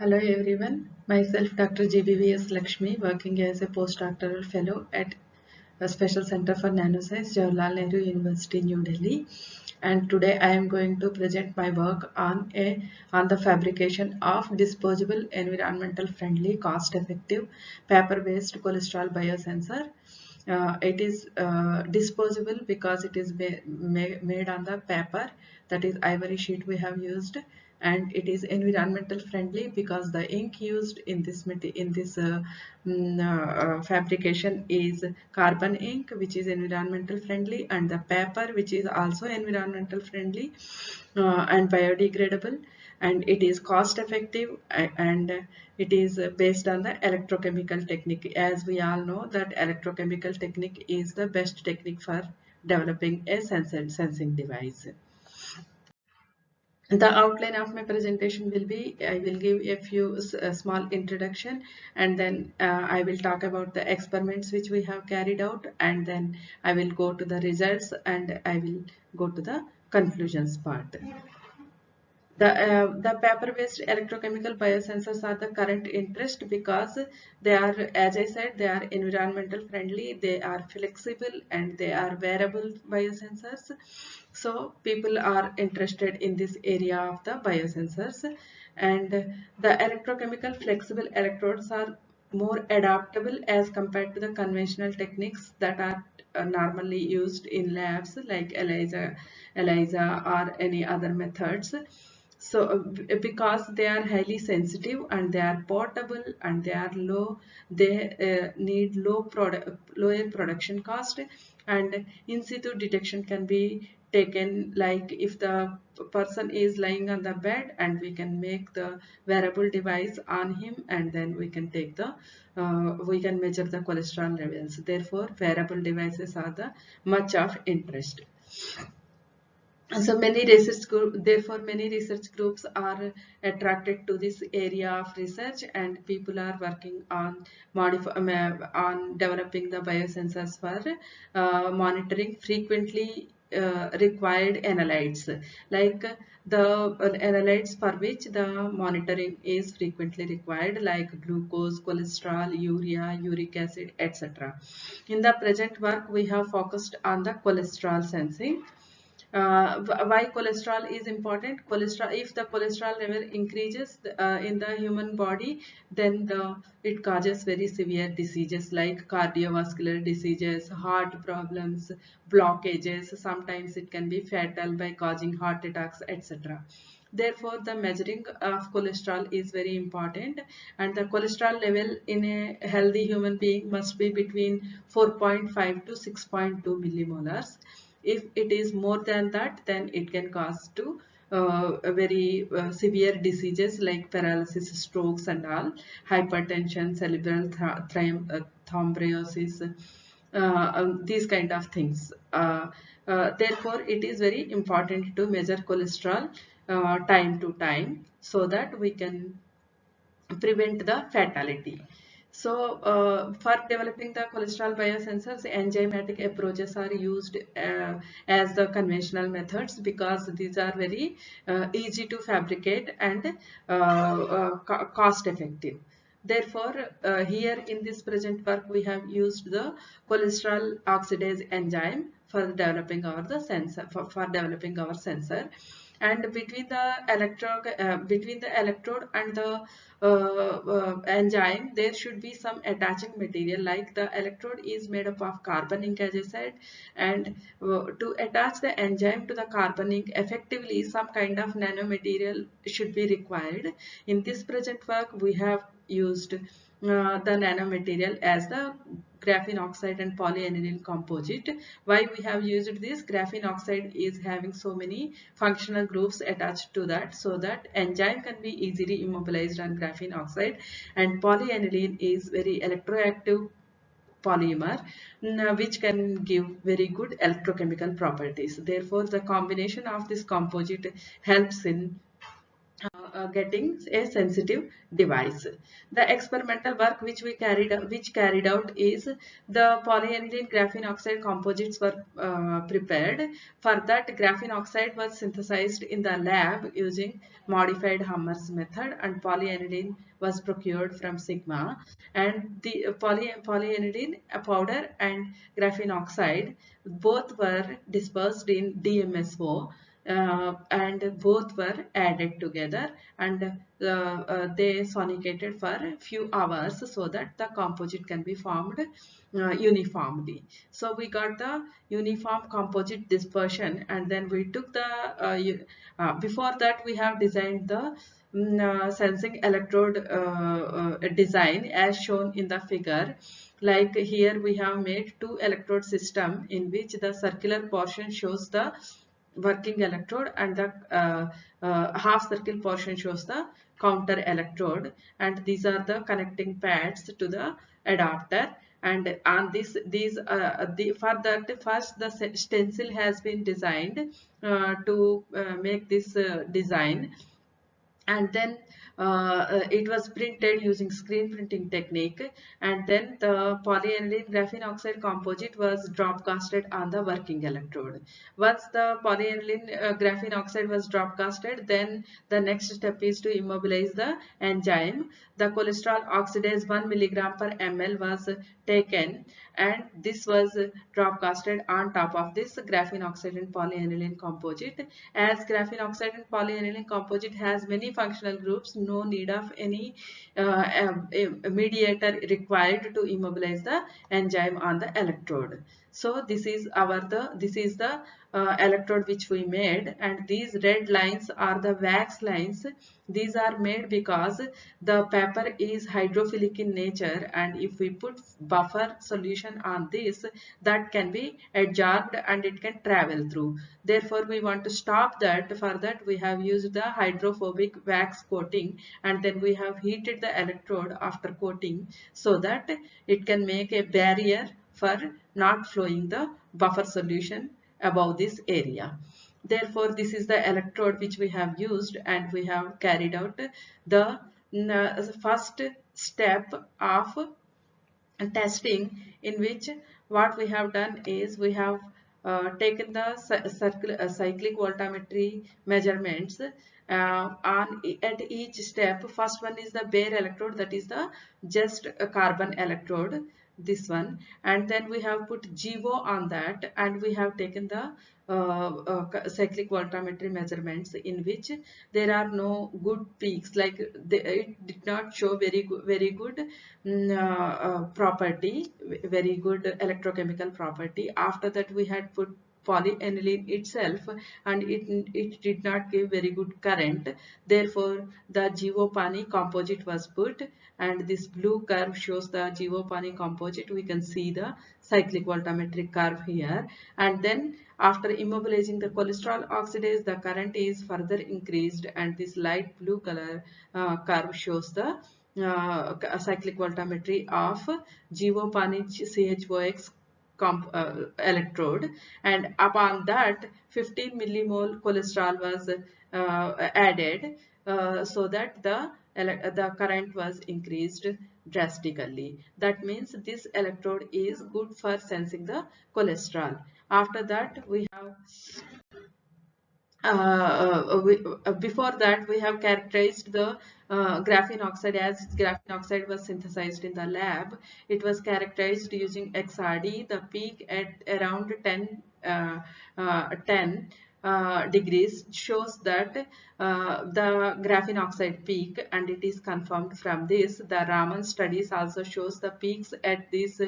Hello everyone, myself Dr. GBVS Lakshmi, working as a postdoctoral fellow at a Special Center for Nanoscience, Jawaharlal Nehru University, New Delhi. And today I am going to present my work on the fabrication of disposable, environmental friendly, cost effective, paper-based cholesterol biosensor. It is disposable because it is made on the paper, that is ivory sheet we have used, and it is environmental friendly because the ink used in this fabrication is carbon ink, which is environmental friendly, and the paper, which is also environmental friendly and biodegradable, and it is cost effective, and it is based on the electrochemical technique. As we all know that electrochemical technique is the best technique for developing a sensing device. The outline of my presentation will be, I will give a few small introduction, and then I will talk about the experiments which we have carried out, and then I will go to the results, and I will go to the conclusions part. The paper-based electrochemical biosensors are the current interest because they are, as I said, they are environmental friendly, they are flexible, and they are wearable biosensors. So people are interested in this area of the biosensors, and the electrochemical flexible electrodes are more adaptable as compared to the conventional techniques that are normally used in labs like ELISA or any other methods. So because they are highly sensitive and they are portable and they are low, they need lower production cost, and in situ detection can be taken, like if the person is lying on the bed, and we can make the wearable device on him, and then we can take the we can measure the cholesterol levels. Therefore wearable devices are the much of interest. So therefore many research groups are attracted to this area of research, and people are working on on developing the biosensors for monitoring frequently required analytes, like the analytes for which the monitoring is frequently required, like glucose, cholesterol, urea, uric acid, etc. In the present work, we have focused on the cholesterol sensing. Why cholesterol is important? Cholesterol, if the cholesterol level increases in the human body, then it causes very severe diseases like cardiovascular diseases, heart problems, blockages. Sometimes it can be fatal by causing heart attacks, etc. Therefore, the measuring of cholesterol is very important, and the cholesterol level in a healthy human being must be between 4.5 to 6.2 millimolars. If it is more than that, then it can cause to very severe diseases like paralysis, strokes and all, hypertension, cerebral thrombosis, these kind of things. Therefore, it is very important to measure cholesterol time to time so that we can prevent the fatality. So, for developing the cholesterol biosensors, enzymatic approaches are used as the conventional methods because these are very easy to fabricate and cost effective. Therefore, here in this present work, we have used the cholesterol oxidase enzyme for developing the sensor, for developing our sensor. And between the electrode and the enzyme, there should be some attaching material, like the electrode is made up of carbon ink, as I said, and to attach the enzyme to the carbon ink effectively, some kind of nanomaterial should be required. In this present work, we have used the nanomaterial as the graphene oxide and polyaniline composite. Why we have used this? Graphene oxide is having so many functional groups attached to that, so that enzyme can be easily immobilized on graphene oxide, and polyaniline is very electroactive polymer, which can give very good electrochemical properties. Therefore, the combination of this composite helps in getting a sensitive device. The experimental work which carried out is the polyaniline graphene oxide composites were prepared. For that, graphene oxide was synthesized in the lab using modified Hammer's method, and polyaniline was procured from Sigma. And the polyaniline powder and graphene oxide both were dispersed in DMSO, and both were added together, and they sonicated for a few hours so that the composite can be formed uniformly. So we got the uniform composite dispersion, and then we took the before that we have designed the sensing electrode design as shown in the figure. Like here we have made two electrode system in which the circular portion shows the working electrode, and the half circle portion shows the counter electrode, and these are the connecting pads to the adapter. And on for that, first the stencil has been designed to make this design, and then it was printed using screen printing technique, and then the polyaniline graphene oxide composite was drop casted on the working electrode. Once the polyaniline graphene oxide was drop casted, then the next step is to immobilize the enzyme. The cholesterol oxidase 1 milligram per ml was taken, and this was drop casted on top of this graphene oxide and polyaniline composite. As graphene oxide and polyaniline composite has many functional groups, no need of any mediator required to immobilize the enzyme on the electrode. So this is the electrode which we made, and these red lines are the wax lines. These are made because the paper is hydrophilic in nature, and if we put buffer solution on this, that can be adsorbed and it can travel through. Therefore we want to stop that. For that we have used the hydrophobic wax coating, and then we have heated the electrode after coating so that it can make a barrier for not flowing the buffer solution above this area. Therefore, this is the electrode which we have used, and we have carried out the first step of testing, in which what we have done is we have taken the cyclic voltammetry measurements at each step. First one is the bare electrode, that is the just a carbon electrode, this one, and then we have put GO on that, and we have taken the cyclic voltammetry measurements, in which there are no good peaks, like it did not show very good property, very good electrochemical property. After that we had put polyaniline itself, and it did not give very good current. Therefore the Givopani composite was put, and this blue curve shows the Givopani composite. We can see the cyclic voltammetric curve here, and then after immobilizing the cholesterol oxidase, the current is further increased, and this light blue color curve shows the cyclic voltammetry of Givopani CHOX electrode, and upon that 15 millimole cholesterol was added, so that the current was increased drastically. That means this electrode is good for sensing the cholesterol. After that we have before that we have characterized the graphene oxide. As graphene oxide was synthesized in the lab, it was characterized using XRD. The peak at around 10 degrees shows that the graphene oxide peak, and it is confirmed from this. The Raman studies also shows the peaks at these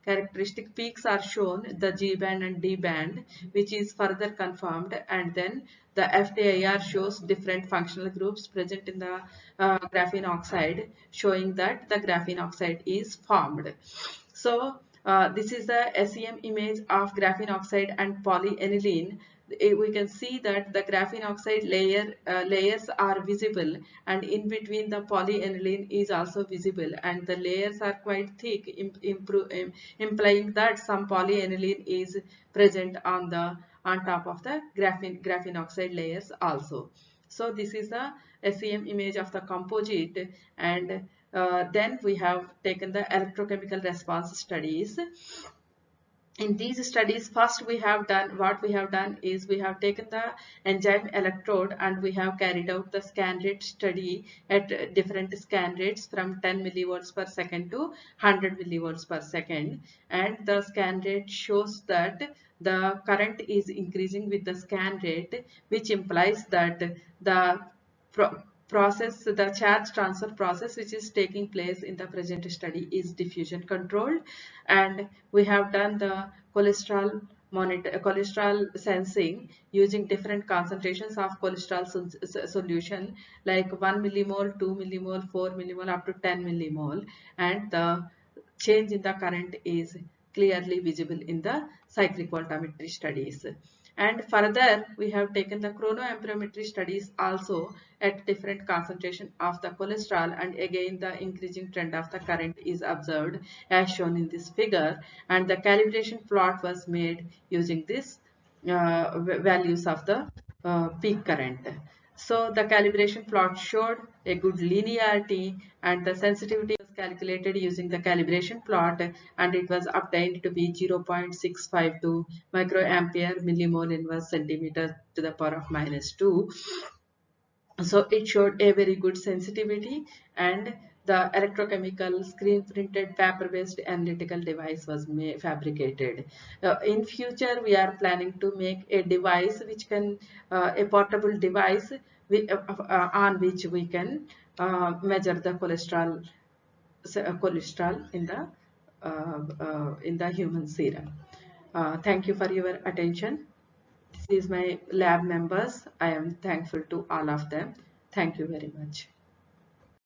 characteristic peaks are shown, the G band and D band, which is further confirmed, and then the FTIR shows different functional groups present in the graphene oxide, showing that the graphene oxide is formed. So this is the SEM image of graphene oxide and polyaniline. We can see that the graphene oxide layers are visible, and in between the polyaniline is also visible, and the layers are quite thick, implying that some polyaniline is present on top of the graphene oxide layers also. So this is the SEM image of the composite, and then we have taken the electrochemical response studies. In these studies, first what we have done is we have taken the enzyme electrode and we have carried out the scan rate study at different scan rates from 10 millivolts per second to 100 millivolts per second, and the scan rate shows that the current is increasing with the scan rate, which implies that the the charge transfer process which is taking place in the present study is diffusion controlled. And we have done the cholesterol sensing using different concentrations of cholesterol solution, like 1 millimole, 2 millimole, 4 millimole, up to 10 millimole, and the change in the current is clearly visible in the cyclic voltammetry studies. And further, we have taken the chronoamperometry studies also at different concentration of the cholesterol, and again the increasing trend of the current is observed as shown in this figure, and the calibration plot was made using this values of the peak current. So the calibration plot showed a good linearity, and the sensitivity was calculated using the calibration plot, and it was obtained to be 0.652 microampere millimole inverse centimeter to the power of -2. So it showed a very good sensitivity, and the electrochemical screen printed paper based analytical device was fabricated. In future we are planning to make a device which can a portable device on which we can measure the cholesterol in the human serum. Thank you for your attention. This is my lab members. I am thankful to all of them. Thank you very much.